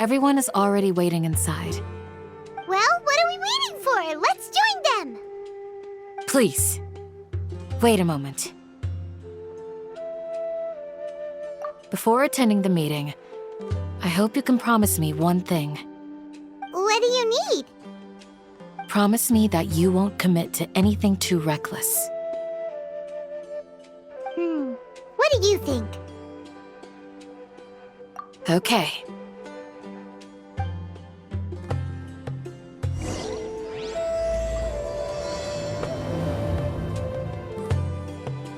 Everyone is already waiting inside. Well, what are we waiting for? Let's join them! Please, wait a moment. Before attending the meeting, I hope you can promise me one thing. What do you need? Promise me that you won't commit to anything too reckless. What do you think? Okay.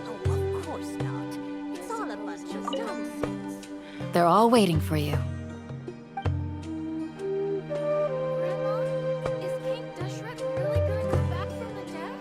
Oh, of course not. It's all a bunch of nonsense. They're all waiting for you. Grandma, is King Deshret really gonna come back from the dead?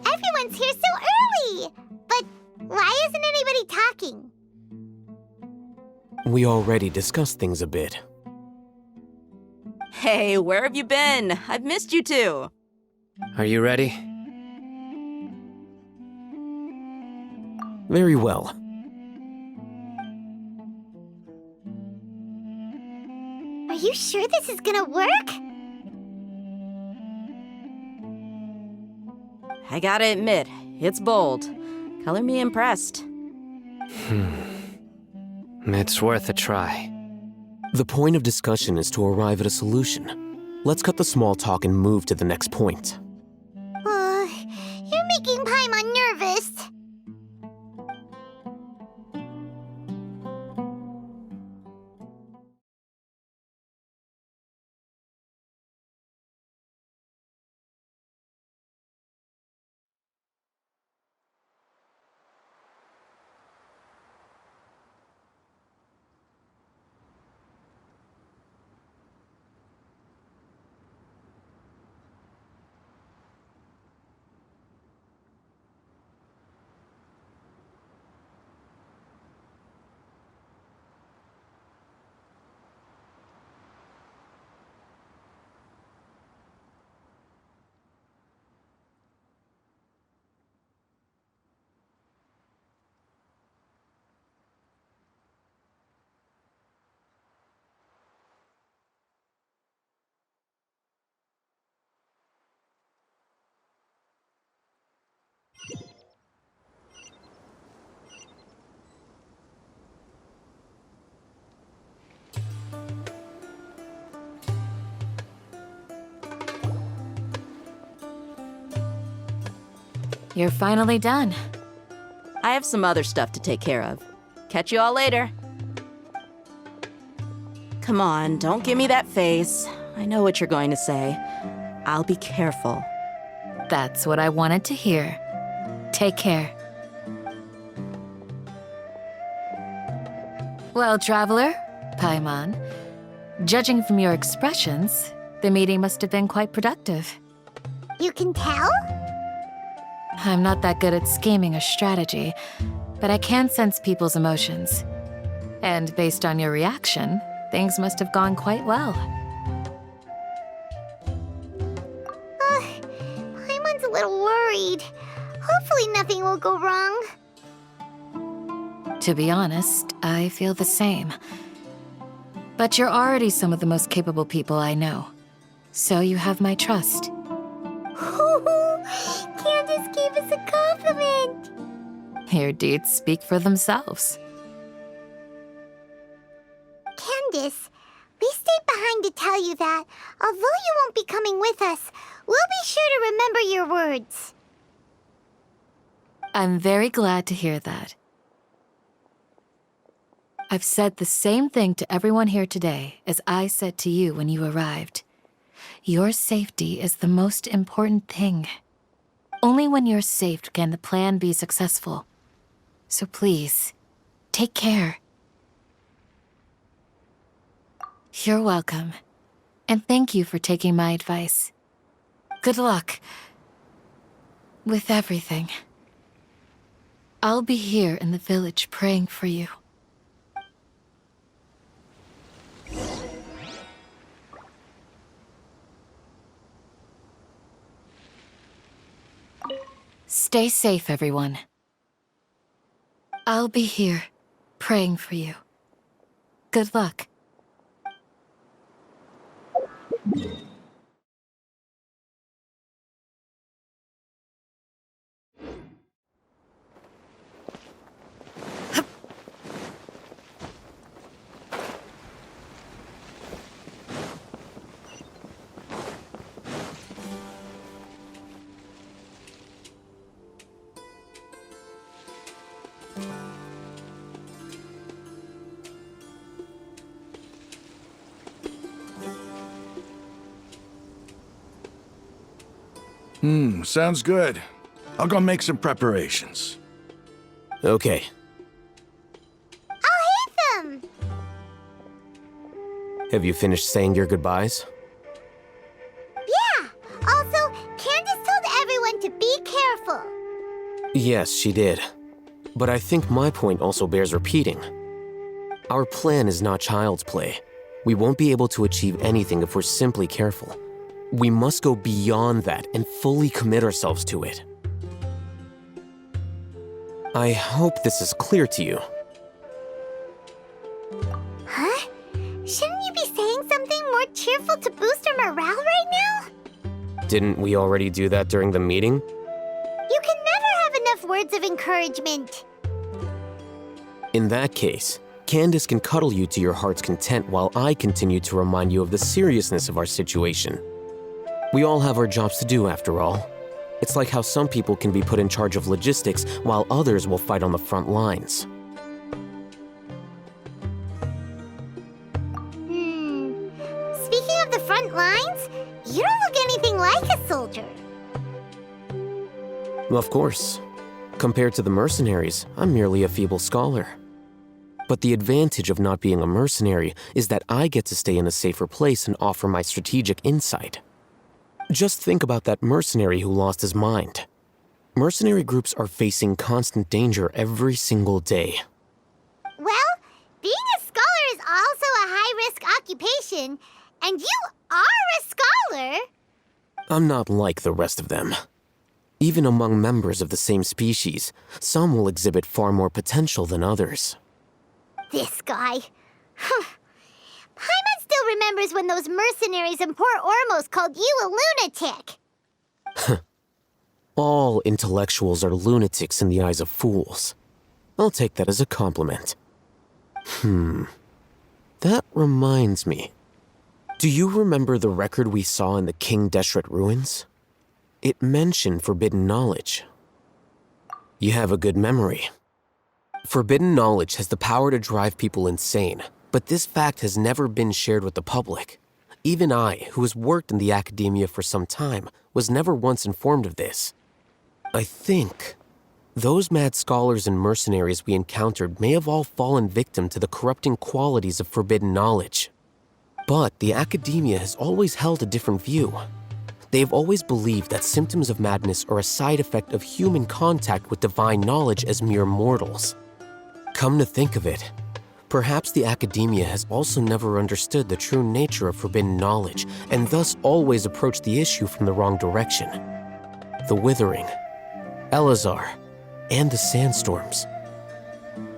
Everyone's here so early! But why isn't anybody talking? We already discussed things a bit. Hey, where have you been? I've missed you too. Are you ready? Very well. Are you sure this is gonna work? I gotta admit, it's bold. Color me impressed. It's worth a try. The point of discussion is to arrive at a solution. Let's cut the small talk and move to the next point. You're making Paimon nervous. You're finally done. I have some other stuff to take care of. Catch you all later. Come on, don't give me that face. I know what you're going to say. I'll be careful. That's what I wanted to hear. Take care. Well, traveler, Paimon, judging from your expressions, the meeting must have been quite productive. You can tell? I'm not that good at scheming or strategy, but I can sense people's emotions. And based on your reaction, things must have gone quite well. Paimon's a little worried. Hopefully nothing will go wrong. To be honest, I feel the same. But you're already some of the most capable people I know. So you have my trust. Candace gave us a compliment! Your deeds speak for themselves. Candace, we stayed behind to tell you that, although you won't be coming with us, we'll be sure to remember your words. I'm very glad to hear that. I've said the same thing to everyone here today as I said to you when you arrived. Your safety is the most important thing. Only when you're safe can the plan be successful. So please, take care. You're welcome. And thank you for taking my advice. Good luck. With everything. I'll be here in the village praying for you. Stay safe, everyone. I'll be here, praying for you. Good luck. Sounds good. I'll go make some preparations. Okay. Alhaitham! Have you finished saying your goodbyes? Yeah! Also, Candace told everyone to be careful. Yes, she did. But I think my point also bears repeating. Our plan is not child's play. We won't be able to achieve anything if we're simply careful. We must go beyond that and fully commit ourselves to it. I hope this is clear to you. Huh? Shouldn't you be saying something more cheerful to boost our morale right now? Didn't we already do that during the meeting? You can never have enough words of encouragement. In that case, Candace can cuddle you to your heart's content while I continue to remind you of the seriousness of our situation. We all have our jobs to do, after all. It's like how some people can be put in charge of logistics while others will fight on the front lines. Speaking of the front lines, you don't look anything like a soldier. Of course. Compared to the mercenaries, I'm merely a feeble scholar. But the advantage of not being a mercenary is that I get to stay in a safer place and offer my strategic insight. Just think about that mercenary who lost his mind. Mercenary groups are facing constant danger every single day. Well, being a scholar is also a high-risk occupation, and you are a scholar. I'm not like the rest of them. Even among members of the same species, some will exhibit far more potential than others. This guy. Paimon still remembers when those mercenaries in Port Ormos called you a lunatic. All intellectuals are lunatics in the eyes of fools. I'll take that as a compliment. That reminds me. Do you remember the record we saw in the King Deshret ruins? It mentioned forbidden knowledge. You have a good memory. Forbidden knowledge has the power to drive people insane, but this fact has never been shared with the public. Even I, who has worked in the academia for some time, was never once informed of this. I think those mad scholars and mercenaries we encountered may have all fallen victim to the corrupting qualities of forbidden knowledge. But the academia has always held a different view. They have always believed that symptoms of madness are a side effect of human contact with divine knowledge as mere mortals. Come to think of it, perhaps the academia has also never understood the true nature of forbidden knowledge and thus always approached the issue from the wrong direction. The Withering, Elazar, and the sandstorms.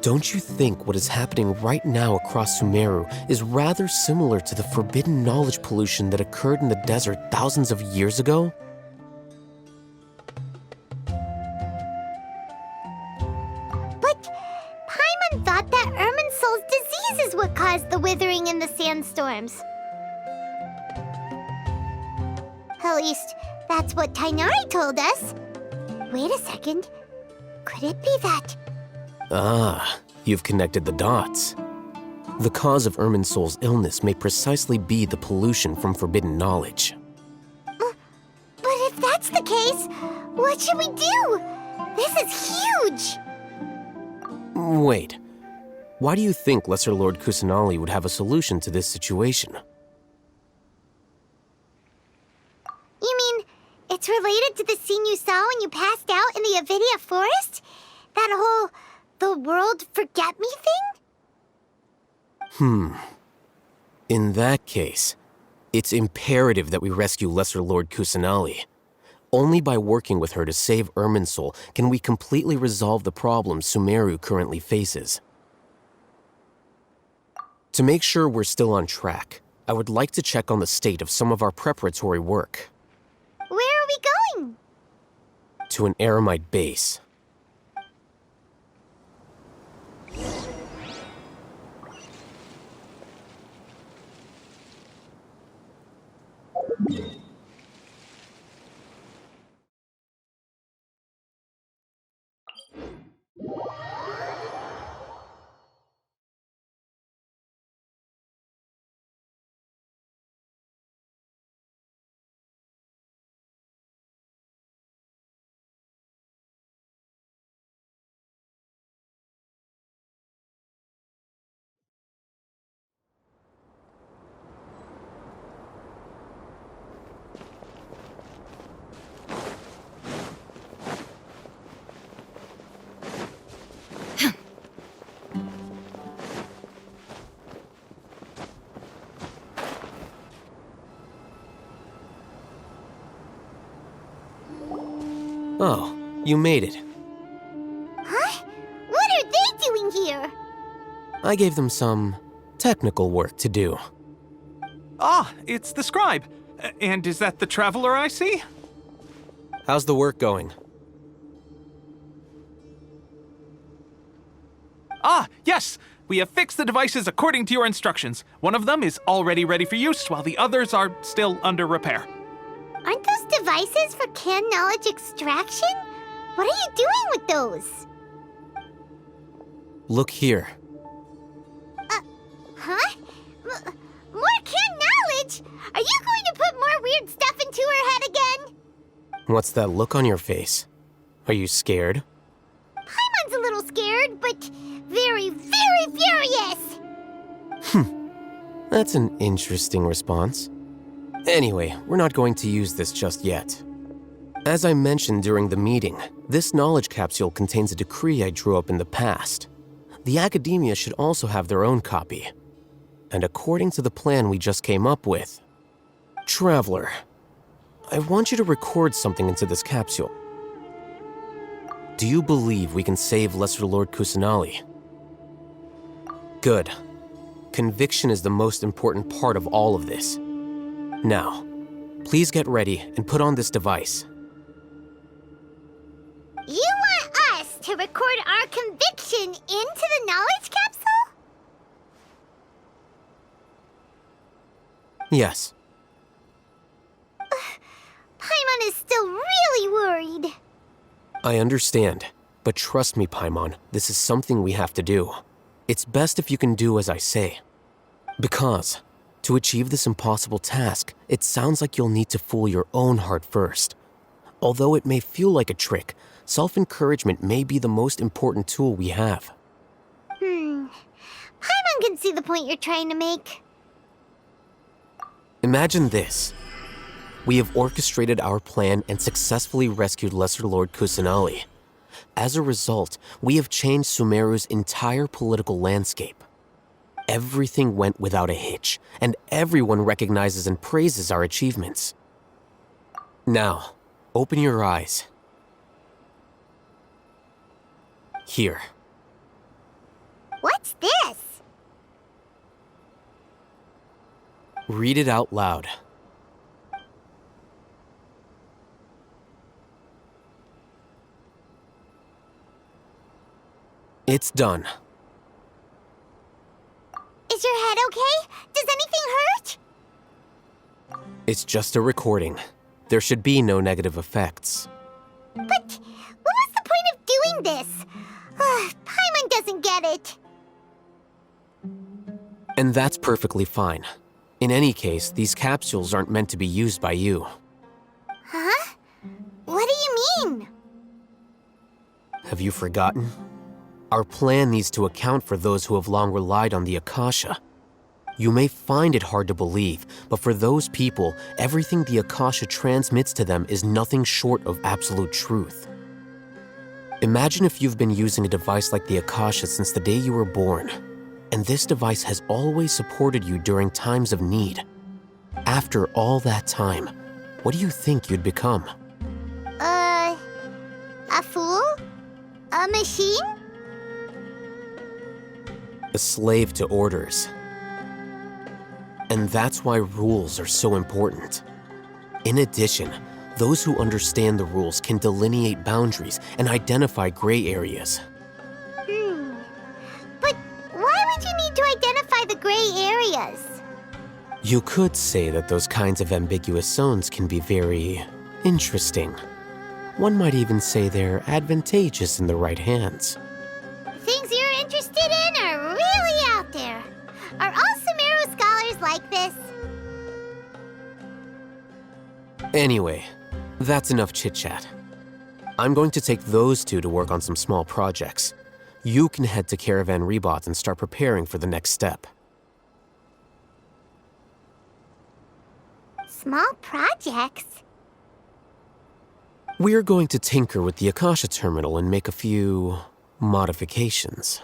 Don't you think what is happening right now across Sumeru is rather similar to the forbidden knowledge pollution that occurred in the desert thousands of years ago? But Paimon thought that Irminsul's disease is what caused the withering and the sandstorms. At least, that's what Tainari told us. Wait a second. Could it be that? Ah, you've connected the dots. The cause of Irminsul's illness may precisely be the pollution from forbidden knowledge. But if that's the case, what should we do? This is huge! Wait. Why do you think Lesser Lord Kusanali would have a solution to this situation? You mean, it's related to the scene you saw when you passed out in the Avidia forest? That whole, the world forget me thing? In that case, it's imperative that we rescue Lesser Lord Kusanali. Only by working with her to save Irminsul can we completely resolve the problems Sumeru currently faces. To make sure we're still on track, I would like to check on the state of some of our preparatory work. Where are we going? To an Eremite base. Oh, you made it. Huh? What are they doing here? I gave them some technical work to do. Ah, it's the scribe. And is that the traveler I see? How's the work going? Ah, yes! We have fixed the devices according to your instructions. One of them is already ready for use, while the others are still under repair. Aren't those devices for canned knowledge extraction? What are you doing with those? Look here. Huh? More canned knowledge? Are you going to put more weird stuff into her head again? What's that look on your face? Are you scared? Paimon's a little scared, but very, very furious! That's an interesting response. Anyway, we're not going to use this just yet. As I mentioned during the meeting, this knowledge capsule contains a decree I drew up in the past. The academia should also have their own copy. And according to the plan we just came up with, Traveler, I want you to record something into this capsule. Do you believe we can save Lesser Lord Kusanali? Good. Conviction is the most important part of all of this. Now, please get ready and put on this device. You want us to record our conviction into the knowledge capsule? Yes. Paimon is still really worried. I understand, but trust me, Paimon, this is something we have to do. It's best if you can do as I say. Because, to achieve this impossible task, it sounds like you'll need to fool your own heart first. Although it may feel like a trick, self-encouragement may be the most important tool we have. Paimon can see the point you're trying to make. Imagine this. We have orchestrated our plan and successfully rescued Lesser Lord Kusanali. As a result, we have changed Sumeru's entire political landscape. Everything went without a hitch, and everyone recognizes and praises our achievements. Now, open your eyes. Here. What's this? Read it out loud. It's done. Is your head okay? Does anything hurt? It's just a recording. There should be no negative effects. But what was the point of doing this? Paimon doesn't get it. And that's perfectly fine. In any case, these capsules aren't meant to be used by you. Huh? What do you mean? Have you forgotten? Our plan needs to account for those who have long relied on the Akasha. You may find it hard to believe, but for those people, everything the Akasha transmits to them is nothing short of absolute truth. Imagine if you've been using a device like the Akasha since the day you were born, and this device has always supported you during times of need. After all that time, what do you think you'd become? A fool? A machine? A slave to orders. And that's why rules are so important. In addition, those who understand the rules can delineate boundaries and identify gray areas. But why would you need to identify the gray areas? You could say that those kinds of ambiguous zones can be very interesting. One might even say they're advantageous in the right hands. Things you're interested in are really out there. Are all Sumeru scholars like this? Anyway, that's enough chit-chat. I'm going to take those two to work on some small projects. You can head to Caravan Rebot and start preparing for the next step. Small projects? We're going to tinker with the Akasha terminal and make a few modifications.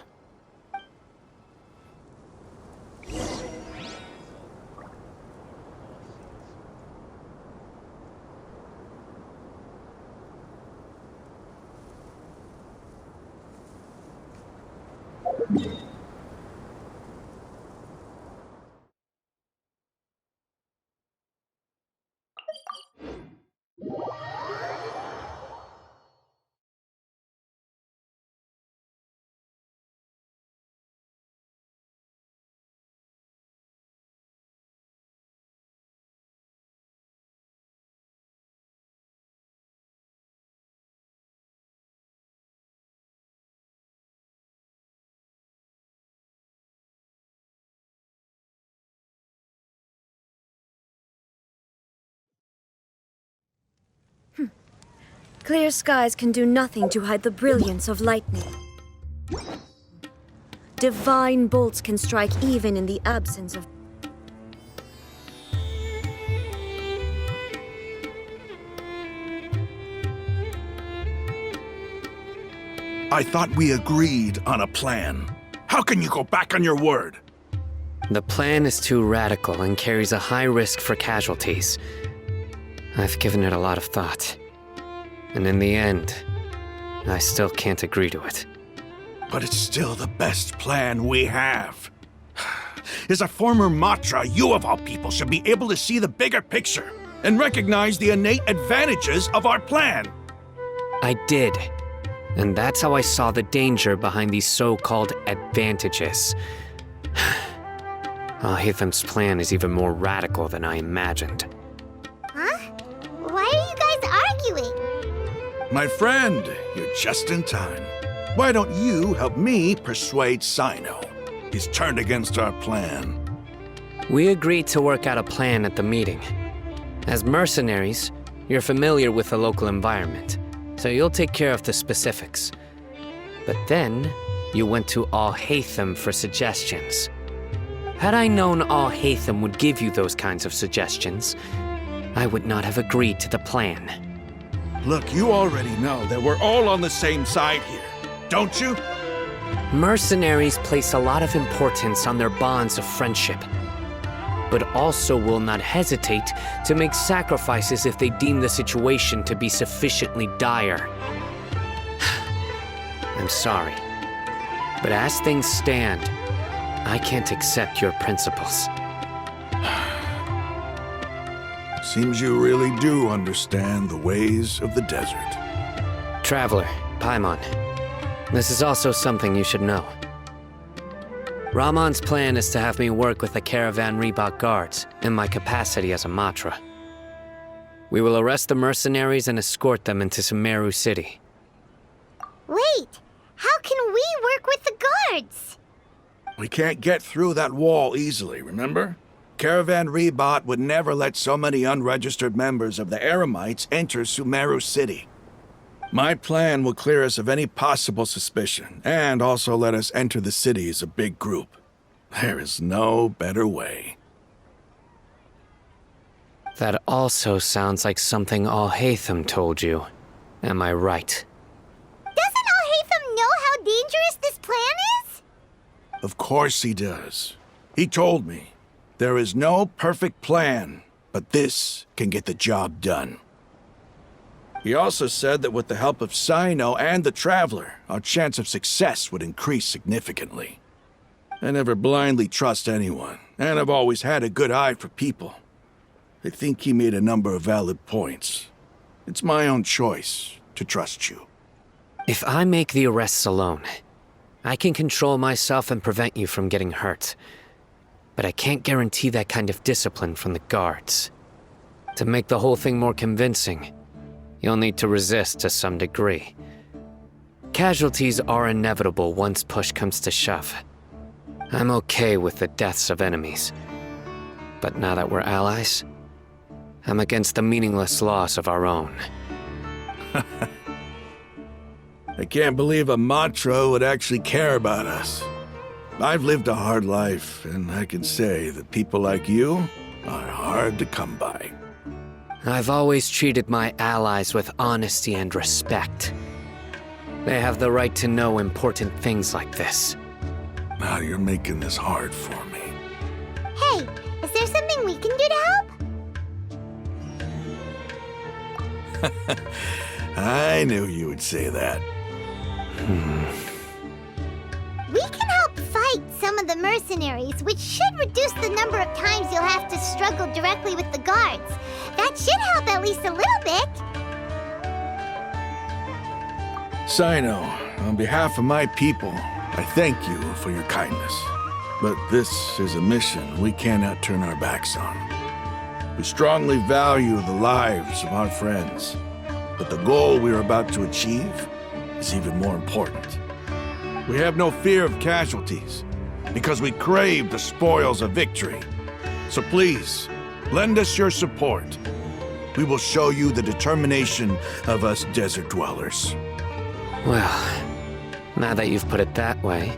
Clear skies can do nothing to hide the brilliance of lightning. Divine bolts can strike even in the absence of... I thought we agreed on a plan. How can you go back on your word? The plan is too radical and carries a high risk for casualties. I've given it a lot of thought. And in the end, I still can't agree to it. But it's still the best plan we have. As a former Matra, you of all people should be able to see the bigger picture and recognize the innate advantages of our plan. I did. And that's how I saw the danger behind these so-called advantages. Alhaitham's plan is even more radical than I imagined. Huh? Why are you guys arguing? My friend, you're just in time. Why don't you help me persuade Cyno? He's turned against our plan. We agreed to work out a plan at the meeting. As mercenaries, you're familiar with the local environment, so you'll take care of the specifics. But then, you went to Alhaitham for suggestions. Had I known Alhaitham would give you those kinds of suggestions, I would not have agreed to the plan. Look, you already know that we're all on the same side here, don't you? Mercenaries place a lot of importance on their bonds of friendship, but also will not hesitate to make sacrifices if they deem the situation to be sufficiently dire. I'm sorry, but as things stand, I can't accept your principles. Seems you really do understand the ways of the desert. Traveler, Paimon, this is also something you should know. Rahman's plan is to have me work with the Caravan Rebot guards in my capacity as a Matra. We will arrest the mercenaries and escort them into Sumeru City. Wait, how can we work with the guards? We can't get through that wall easily, remember? Caravan Rebot would never let so many unregistered members of the Eremites enter Sumeru City. My plan will clear us of any possible suspicion, and also let us enter the city as a big group. There is no better way. That also sounds like something Alhaitham told you. Am I right? Doesn't Alhaitham know how dangerous this plan is? Of course he does. He told me. There is no perfect plan, but this can get the job done. He also said that with the help of Cyno and the Traveler, our chance of success would increase significantly. I never blindly trust anyone, and I've always had a good eye for people. I think he made a number of valid points. It's my own choice to trust you. If I make the arrests alone, I can control myself and prevent you from getting hurt. But I can't guarantee that kind of discipline from the guards. To make the whole thing more convincing, you'll need to resist to some degree. Casualties are inevitable once push comes to shove. I'm okay with the deaths of enemies. But now that we're allies, I'm against the meaningless loss of our own. I can't believe a Matra would actually care about us. I've lived a hard life, and I can say that people like you are hard to come by. I've always treated my allies with honesty and respect. They have the right to know important things like this. Now you're making this hard for me. Hey, is there something we can do to help? I knew you would say that. We can help fight some of the mercenaries, which should reduce the number of times you'll have to struggle directly with the guards. That should help at least a little bit. Cyno, on behalf of my people, I thank you for your kindness. But this is a mission we cannot turn our backs on. We strongly value the lives of our friends, but the goal we are about to achieve is even more important. We have no fear of casualties, because we crave the spoils of victory. So please, lend us your support. We will show you the determination of us desert dwellers. Well, now that you've put it that way,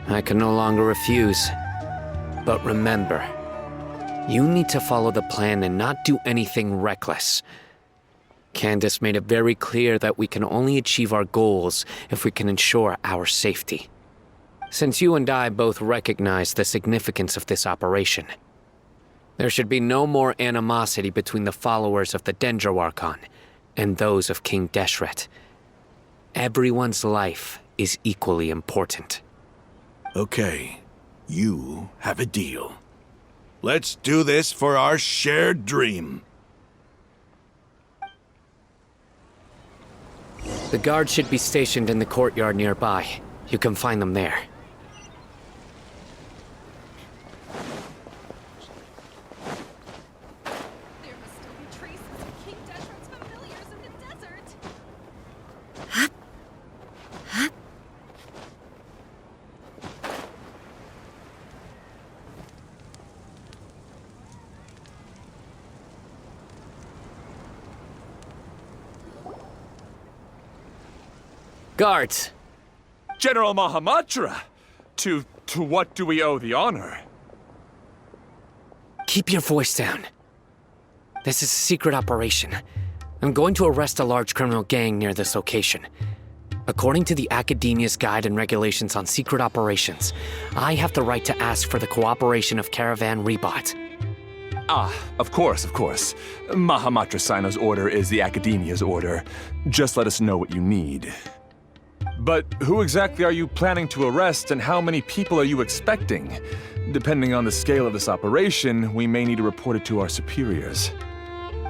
I can no longer refuse. But remember, you need to follow the plan and not do anything reckless. Candace made it very clear that we can only achieve our goals if we can ensure our safety. Since you and I both recognize the significance of this operation, there should be no more animosity between the followers of the Dendro Archon and those of King Deshret. Everyone's life is equally important. Okay, you have a deal. Let's do this for our shared dream. The guards should be stationed in the courtyard nearby. You can find them there. There must still be traces of King Deshret's familiars in the desert. Guards! General Mahamatra! To what do we owe the honor? Keep your voice down. This is a secret operation. I'm going to arrest a large criminal gang near this location. According to the Academia's Guide and Regulations on Secret Operations, I have the right to ask for the cooperation of Caravan Rebot. Ah, of course. Mahamatra Cyno's order is the Academia's order. Just let us know what you need. But who exactly are you planning to arrest, and how many people are you expecting? Depending on the scale of this operation, we may need to report it to our superiors.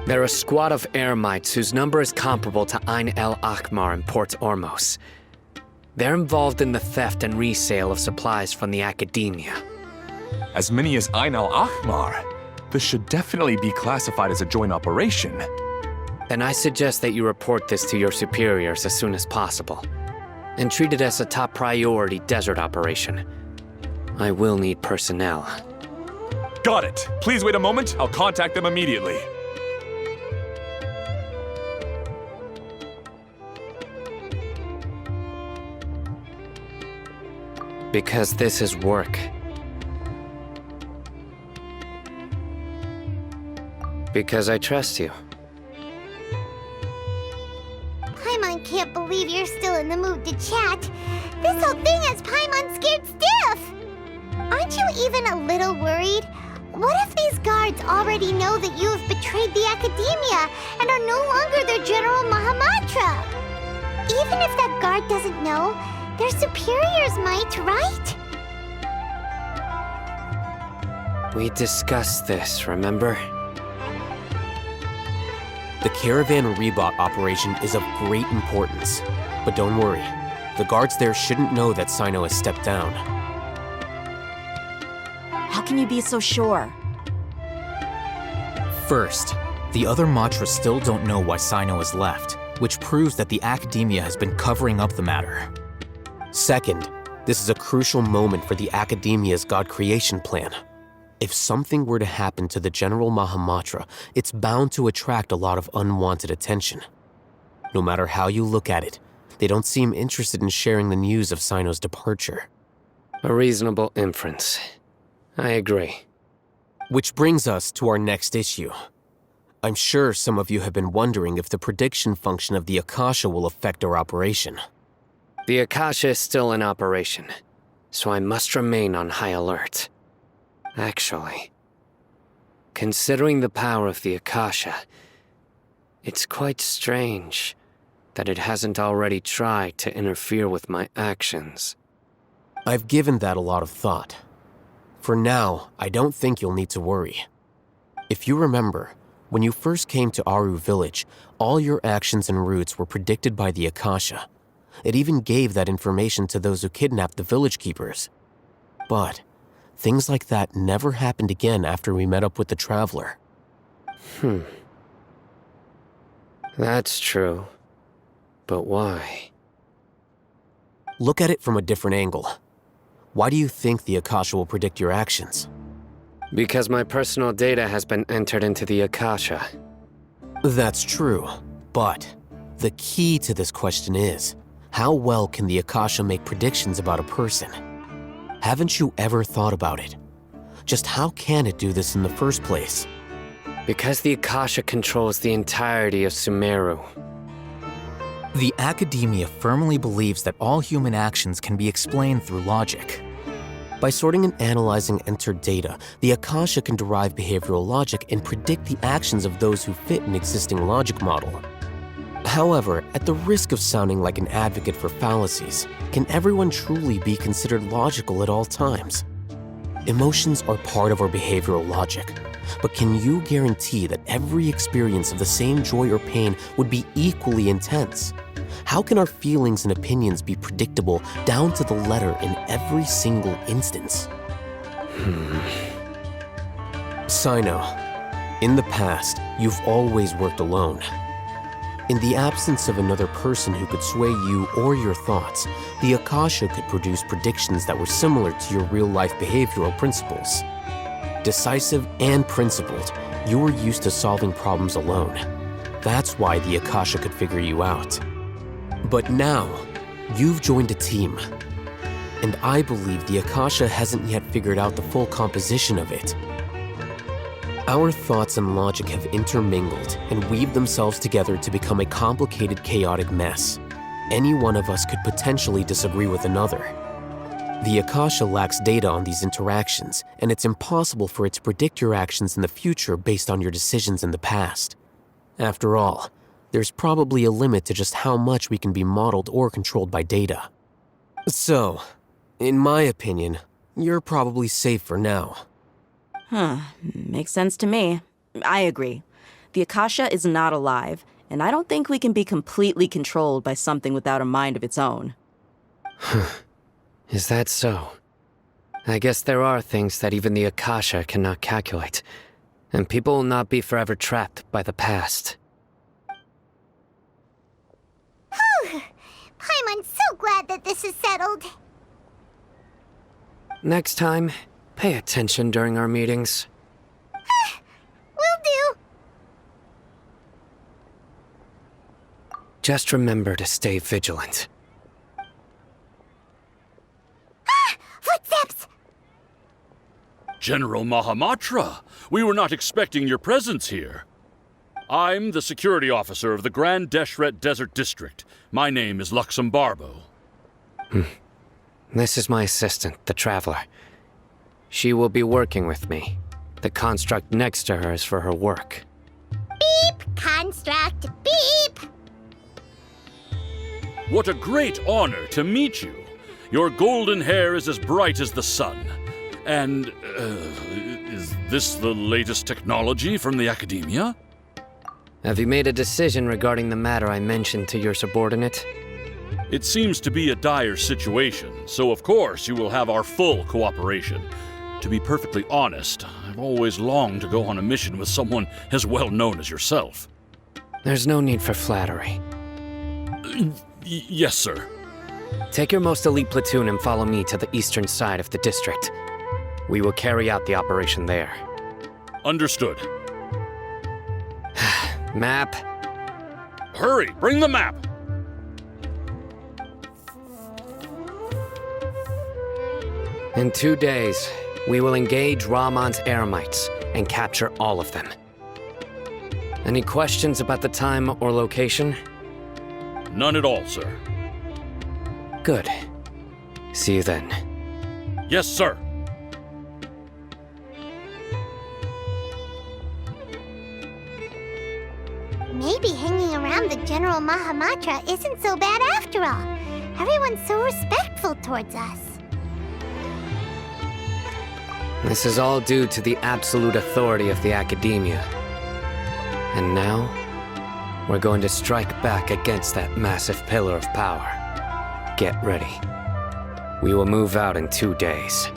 They're a squad of Eremites whose number is comparable to Ain El Akhmar in Port Ormos. They're involved in the theft and resale of supplies from the Academia. As many as Ain El Akhmar? This should definitely be classified as a joint operation. Then I suggest that you report this to your superiors as soon as possible, and treat it as a top priority desert operation. I will need personnel. Got it. Please wait a moment. I'll contact them immediately. Because this is work. Because I trust you. Paimon can't believe you're still in the mood to chat. This whole thing has Paimon scared stiff. Aren't you even a little worried? What if these guards already know that you have betrayed the Academia and are no longer their General Mahamatra? Even if that guard doesn't know, their superiors might, right? We discussed this, remember? The Caravan Rebot operation is of great importance. But don't worry, the guards there shouldn't know that Cyno has stepped down. How can you be so sure? First, the other Matras still don't know why Cyno has left, which proves that the Academia has been covering up the matter. Second, this is a crucial moment for the Academia's God creation plan. If something were to happen to the General Mahamatra, it's bound to attract a lot of unwanted attention. No matter how you look at it, they don't seem interested in sharing the news of Cyno's departure. A reasonable inference. I agree. Which brings us to our next issue. I'm sure some of you have been wondering if the prediction function of the Akasha will affect our operation. The Akasha is still in operation, so I must remain on high alert. Actually, considering the power of the Akasha, it's quite strange that it hasn't already tried to interfere with my actions. I've given that a lot of thought. For now, I don't think you'll need to worry. If you remember, when you first came to Aru Village, all your actions and routes were predicted by the Akasha. It even gave that information to those who kidnapped the village keepers. But things like that never happened again after we met up with the Traveler. That's true. But why? Look at it from a different angle. Why do you think the Akasha will predict your actions? Because my personal data has been entered into the Akasha. That's true, but the key to this question is, how well can the Akasha make predictions about a person? Haven't you ever thought about it? Just how can it do this in the first place? Because the Akasha controls the entirety of Sumeru. The Academia firmly believes that all human actions can be explained through logic. By sorting and analyzing entered data, the Akasha can derive behavioral logic and predict the actions of those who fit an existing logic model. However, at the risk of sounding like an advocate for fallacies, can everyone truly be considered logical at all times? Emotions are part of our behavioral logic, but can you guarantee that every experience of the same joy or pain would be equally intense? How can our feelings and opinions be predictable down to the letter in every single instance? Cyno, in the past, you've always worked alone. In the absence of another person who could sway you or your thoughts, the Akasha could produce predictions that were similar to your real-life behavioral principles. Decisive and principled, you were used to solving problems alone. That's why the Akasha could figure you out. But now, you've joined a team. And I believe the Akasha hasn't yet figured out the full composition of it. Our thoughts and logic have intermingled and weaved themselves together to become a complicated, chaotic mess. Any one of us could potentially disagree with another. The Akasha lacks data on these interactions, and it's impossible for it to predict your actions in the future based on your decisions in the past. After all, there's probably a limit to just how much we can be modeled or controlled by data. So, in my opinion, you're probably safe for now. Makes sense to me. I agree. The Akasha is not alive, and I don't think we can be completely controlled by something without a mind of its own. Is that so? I guess there are things that even the Akasha cannot calculate, and people will not be forever trapped by the past. Paimon's so glad that this is settled. Next time, pay attention during our meetings. Will do. Just remember to stay vigilant. Footsteps! General Mahamatra, we were not expecting your presence here. I'm the security officer of the Grand Deshret Desert District. My name is Luxembarbo. This is my assistant, the Traveler. She will be working with me. The construct next to her is for her work. Beep! Construct, beep! What a great honor to meet you. Your golden hair is as bright as the sun. And, is this the latest technology from the Academia? Have you made a decision regarding the matter I mentioned to your subordinate? It seems to be a dire situation, so of course you will have our full cooperation. To be perfectly honest, I've always longed to go on a mission with someone as well known as yourself. There's no need for flattery. Yes, sir. Take your most elite platoon and follow me to the eastern side of the district. We will carry out the operation there. Understood. Map. Hurry, bring the map! In 2 days, we will engage Rahman's Eremites and capture all of them. Any questions about the time or location? None at all, sir. Good. See you then. Yes, sir. Maybe hanging around the General Mahamatra isn't so bad after all. Everyone's so respectful towards us. This is all due to the absolute authority of the Academia. And now, we're going to strike back against that massive pillar of power. Get ready. We will move out in 2 days.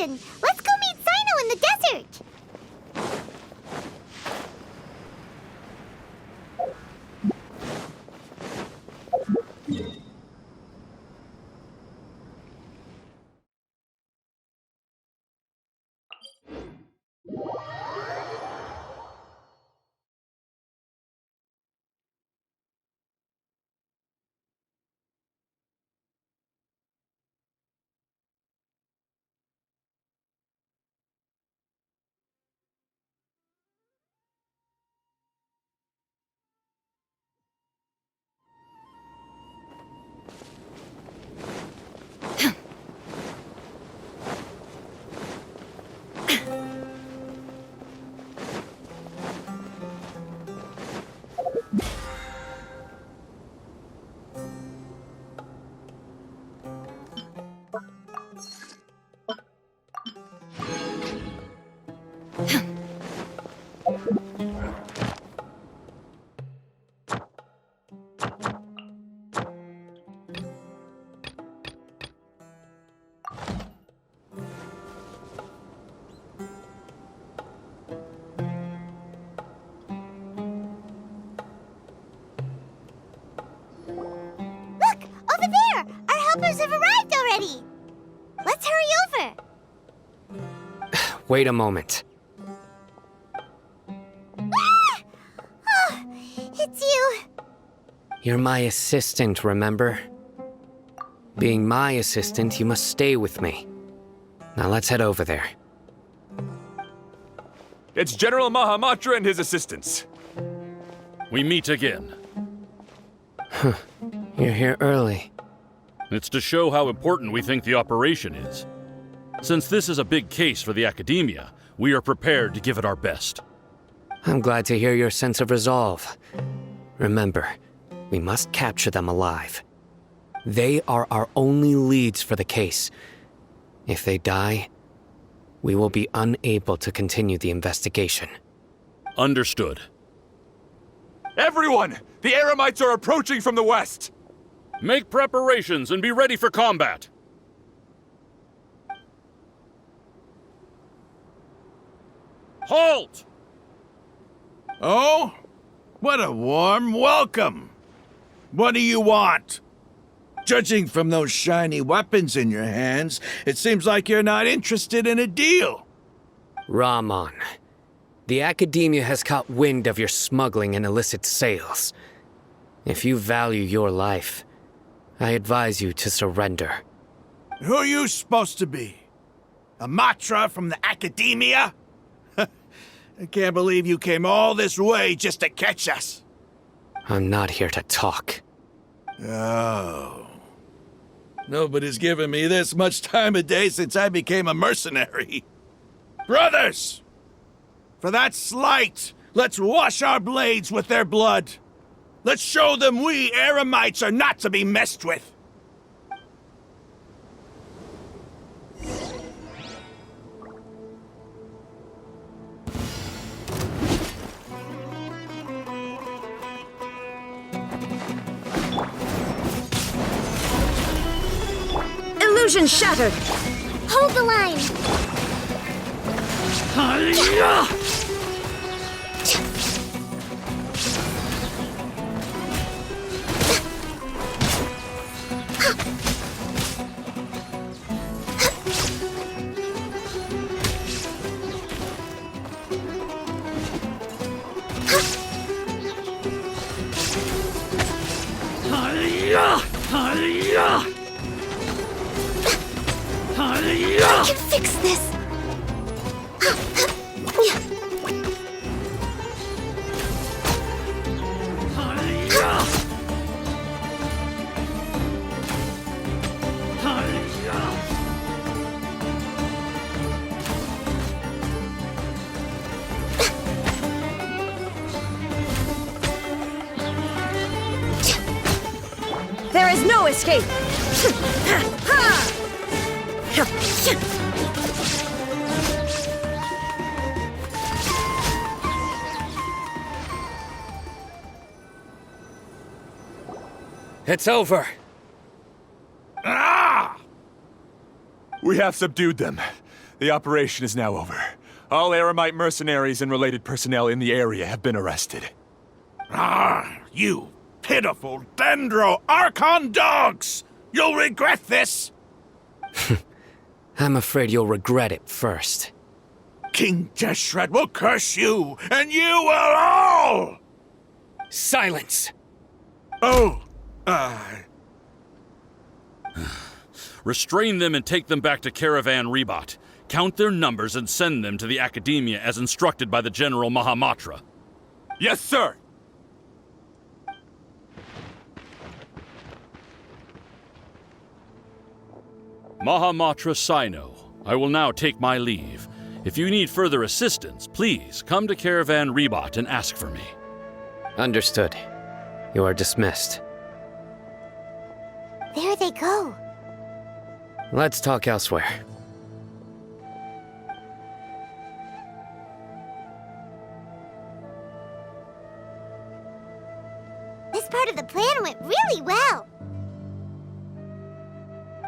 Let's go meet Cyno in the desert! Have arrived already! Let's hurry over! Wait a moment. Ah! Oh, it's you! You're my assistant, remember? Being my assistant, you must stay with me. Now let's head over there. It's General Mahamatra and his assistants. We meet again. You're here early. It's to show how important we think the operation is. Since this is a big case for the Academia, we are prepared to give it our best. I'm glad to hear your sense of resolve. Remember, we must capture them alive. They are our only leads for the case. If they die, we will be unable to continue the investigation. Understood. Everyone! The Eremites are approaching from the west! Make preparations and be ready for combat. Halt! Oh? What a warm welcome! What do you want? Judging from those shiny weapons in your hands, it seems like you're not interested in a deal. Rahman, the Academia has caught wind of your smuggling and illicit sales. If you value your life, I advise you to surrender. Who are you supposed to be? A Matra from the Academia? I can't believe you came all this way just to catch us. I'm not here to talk. Oh. Nobody's given me this much time of day since I became a mercenary. Brothers! For that slight, let's wash our blades with their blood. Let's show them we Eremites are not to be messed with. Illusion shattered! Hold the line! I can fix this! There is no escape! It's over. Ah! We have subdued them. The operation is now over. All Eremite mercenaries and related personnel in the area have been arrested. Ah, you pitiful Dendro Archon dogs! You'll regret this! I'm afraid you'll regret it first. King Deshret will curse you, and you will all! Silence! Oh, Restrain them and take them back to Caravan Rebot. Count their numbers and send them to the Academia as instructed by the General Mahamatra. Yes, sir! Mahamatra Cyno, I will now take my leave. If you need further assistance, please come to Caravan Rebot and ask for me. Understood. You are dismissed. There they go. Let's talk elsewhere. This part of the plan went really well.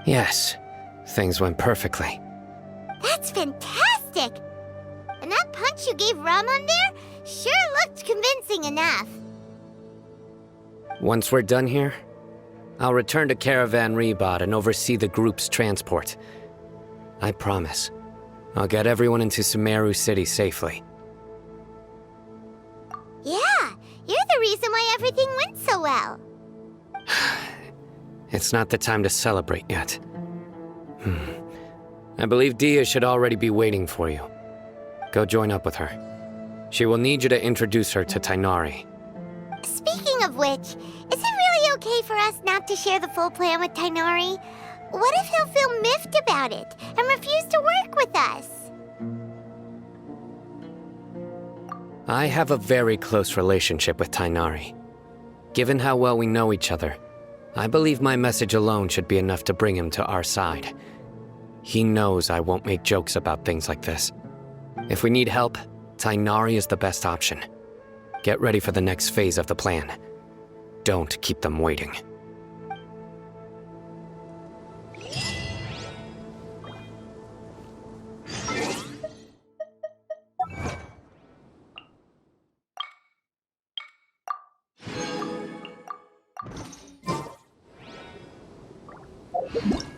Yes, things went perfectly. That's fantastic! And that punch you gave Rahman there sure looked convincing enough. Once we're done here, I'll return to Caravan Rebot and oversee the group's transport. I promise. I'll get everyone into Sumeru City safely. Yeah, you're the reason why everything went so well. It's not the time to celebrate yet. I believe Dehya should already be waiting for you. Go join up with her. She will need you to introduce her to Tighnari. Speaking of which, is it really okay for us not to share the full plan with Tighnari? What if he'll feel miffed about it and refuse to work with us? I have a very close relationship with Tighnari. Given how well we know each other, I believe my message alone should be enough to bring him to our side. He knows I won't make jokes about things like this. If we need help, Tighnari is the best option. Get ready for the next phase of the plan. Don't keep them waiting. You